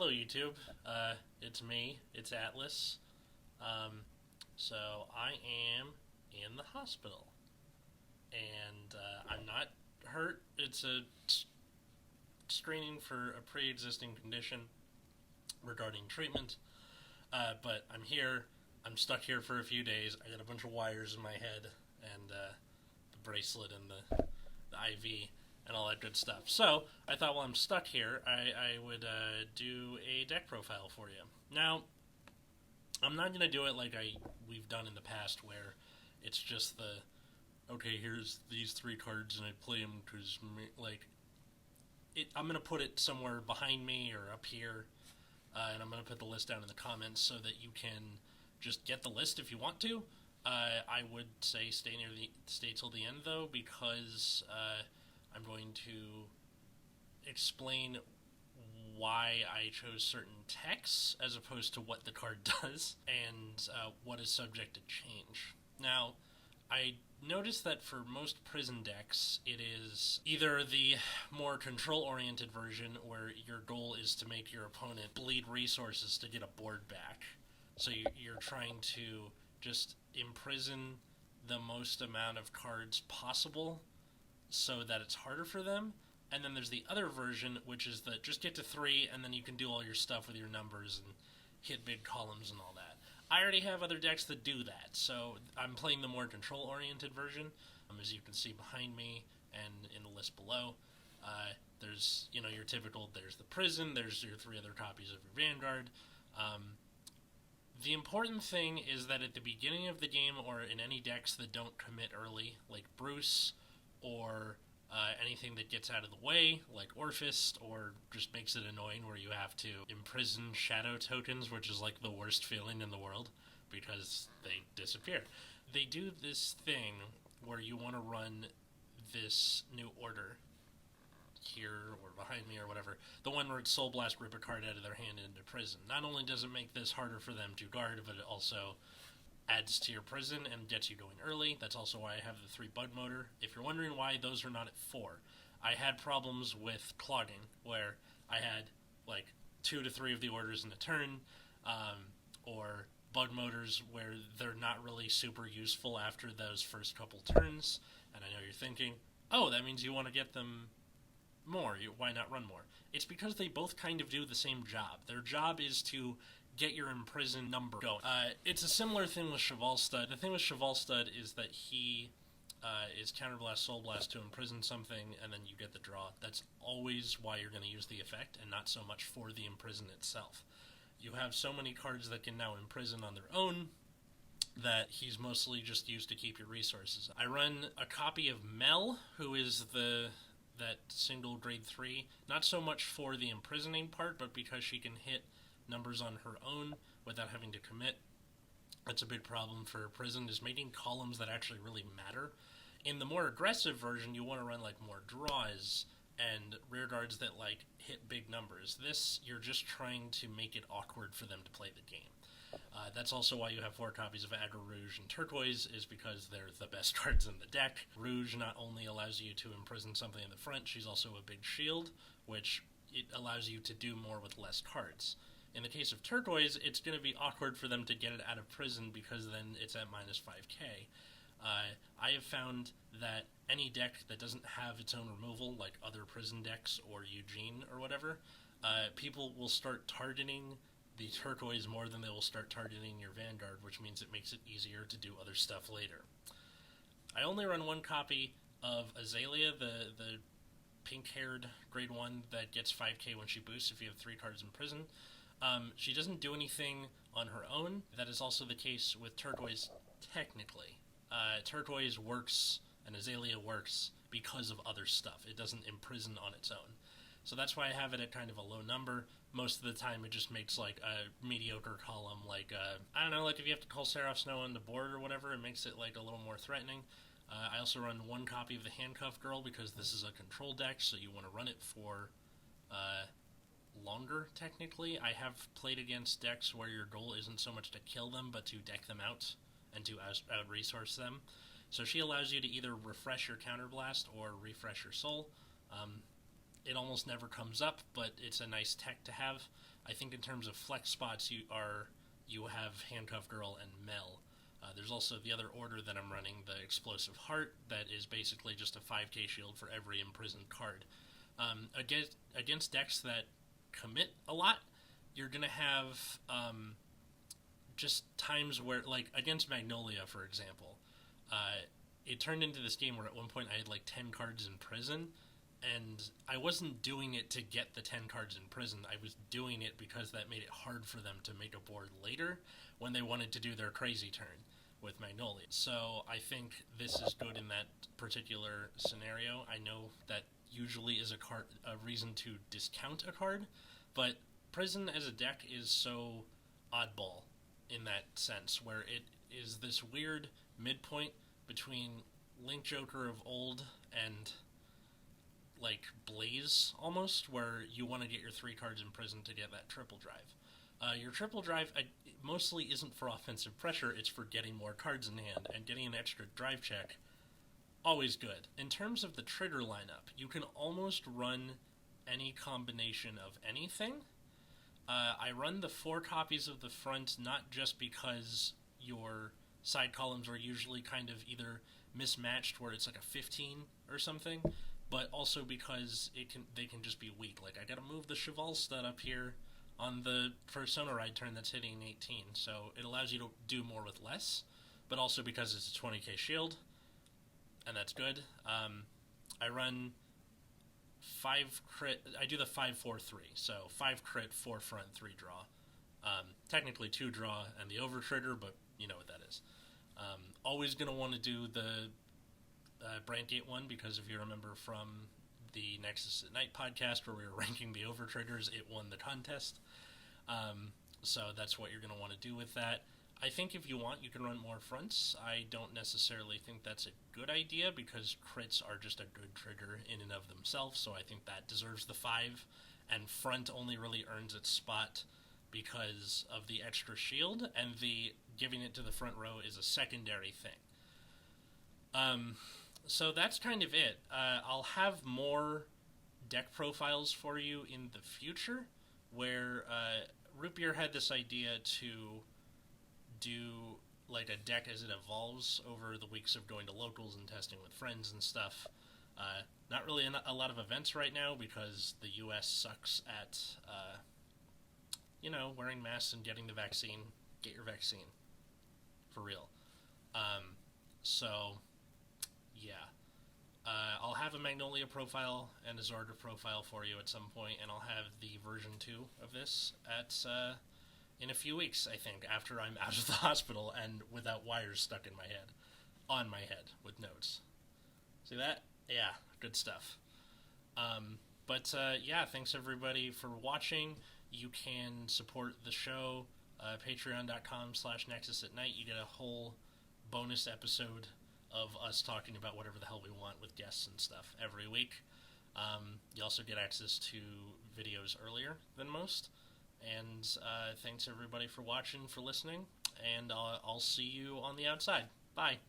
Hello YouTube, it's me, it's Atlas. So I am in the hospital, and I'm not hurt. It's a screening for a pre-existing condition regarding treatment, but I'm here. I'm stuck here for a few days. I got a bunch of wires in my head, and the bracelet and the IV and all that good stuff. So I thought while I'm stuck here, I would do a deck profile for you. Now, I'm not going to do it like we've done in the past, where it's just okay, here's these three cards and I play them because, I'm going to put it somewhere behind me or up here, and I'm going to put the list down in the comments so that you can just get the list if you want to. I would say stay till the end, though, because I'm going to explain why I chose certain texts as opposed to what the card does, and what is subject to change. Now, I noticed that for most prison decks, it is either the more control-oriented version, where your goal is to make your opponent bleed resources to get a board back. So you're trying to just imprison the most amount of cards possible so that it's harder for them. And then there's the other version, which is that just get to 3, and then you can do all your stuff with your numbers and hit big columns and all that. I already have other decks that do that, so I'm playing the more control-oriented version, as you can see behind me and in the list below. There's, your typical, there's the prison, there's your 3 other copies of your Vanguard. The important thing is that at the beginning of the game, or in any decks that don't commit early, like Bruce, or anything that gets out of the way, like Orphist, or just makes it annoying where you have to imprison shadow tokens, which is like the worst feeling in the world, because they disappear. They do this thing where you want to run this new order here, or behind me, or whatever, the one where it's Soul Blast, rip a card out of their hand into prison. Not only does it make this harder for them to guard, but it also adds to your prison and gets you going early. That's also why I have the 3 bug motor. If you're wondering why those are not at 4, I had problems with clogging, where I had 2 to 3 of the orders in a turn, or bug motors where they're not really super useful after those first couple turns. And I know you're thinking, oh, that means you want to get them more. Why not run more? It's because they both kind of do the same job. Their job is to get your imprisoned number going. It's a similar thing with Cheval Stud. The thing with Cheval Stud is that he is Counterblast, Soul Blast to imprison something, and then you get the draw. That's always why you're going to use the effect, and not so much for the imprison itself. You have so many cards that can now imprison on their own that he's mostly just used to keep your resources. I run a copy of Mel, who is that single grade 3, not so much for the imprisoning part, but because she can hit numbers on her own without having to commit. That's a big problem for prison, is making columns that actually really matter. In the more aggressive version, you want to run more draws and rear guards that hit big numbers. This, you're just trying to make it awkward for them to play the game. That's also why you have 4 copies of Agra, Rouge, and Turquoise, is because they're the best cards in the deck. Rouge not only allows you to imprison something in the front, she's also a big shield, which it allows you to do more with less cards. In the case of Turquoise, it's going to be awkward for them to get it out of prison, because then it's at minus 5k. I have found that any deck that doesn't have its own removal, like other prison decks or Eugene or whatever, people will start targeting the Turquoise more than they will start targeting your Vanguard, which means it makes it easier to do other stuff later. I only run 1 copy of Azalea, the pink-haired grade 1 that gets 5k when she boosts if you have 3 cards in prison. She doesn't do anything on her own. That is also the case with Turquoise, technically. Turquoise works, and Azalea works, because of other stuff. It doesn't imprison on its own. So that's why I have it at kind of a low number. Most of the time it just makes a mediocre column, I don't know, if you have to call Seraph Snow on the board or whatever, it makes it a little more threatening. I also run 1 copy of the Handcuff Girl, because this is a control deck, so you want to run it for longer, technically. I have played against decks where your goal isn't so much to kill them, but to deck them out and to out-resource them. So she allows you to either refresh your Counterblast or refresh your soul. it almost never comes up, but it's a nice tech to have. I think in terms of flex spots, you have Handcuff Girl and Mel. There's also the other order that I'm running, the Explosive Heart, that is basically just a 5k shield for every imprisoned card. Against decks that commit a lot, you're going to have just times where, like, against Magnolia, for example, it turned into this game where at one point I had, like, 10 cards in prison, and I wasn't doing it to get the 10 cards in prison. I was doing it because that made it hard for them to make a board later when they wanted to do their crazy turn with Magnolia. So I think this is good in that particular scenario. I know that usually is a reason to discount a card, but Prison as a deck is so oddball in that sense, where it is this weird midpoint between Link Joker of old and like Blaze almost, where you want to get your 3 cards in prison to get that triple drive. Your triple drive mostly isn't for offensive pressure, it's for getting more cards in hand, and getting an extra drive check, always good. In terms of the trigger lineup, you can almost run any combination of anything. I run the 4 copies of the front not just because your side columns are usually kind of either mismatched where it's like a 15 or something, but also because they can just be weak. Like, I gotta move the Cheval stud up here on the Persona Ride turn that's hitting 18, so it allows you to do more with less, but also because it's a 20k shield, and that's good. I run 5 crit. I do the 5-4-3, so 5 crit, 4 front, 3 draw. Technically 2 draw and the over trigger, but you know what that is. Always going to want to do the Brandgate one, because if you remember from the Nexus at Night podcast where we were ranking the over triggers, it won the contest. So that's what you're going to want to do with that. I think if you want, you can run more fronts. I don't necessarily think that's a good idea, because crits are just a good trigger in and of themselves, so I think that deserves the 5, and front only really earns its spot because of the extra shield, and the giving it to the front row is a secondary thing. So that's kind of it. I'll have more deck profiles for you in the future, where Root Beer had this idea to do like a deck as it evolves over the weeks of going to locals and testing with friends and stuff. Not really a lot of events right now because the US sucks at wearing masks and getting the vaccine. Get your vaccine, for real. So yeah, I'll have a Magnolia profile and a Zarda profile for you at some point, and I'll have the version 2 of this in a few weeks, I think, after I'm out of the hospital and without wires stuck in my head. On my head, with notes. See that? Yeah, good stuff. Yeah, thanks everybody for watching. You can support the show, patreon.com/Nexus at Night. You get a whole bonus episode of us talking about whatever the hell we want with guests and stuff every week. You also get access to videos earlier than most. And thanks everybody for watching, for listening, and I'll see you on the outside. Bye.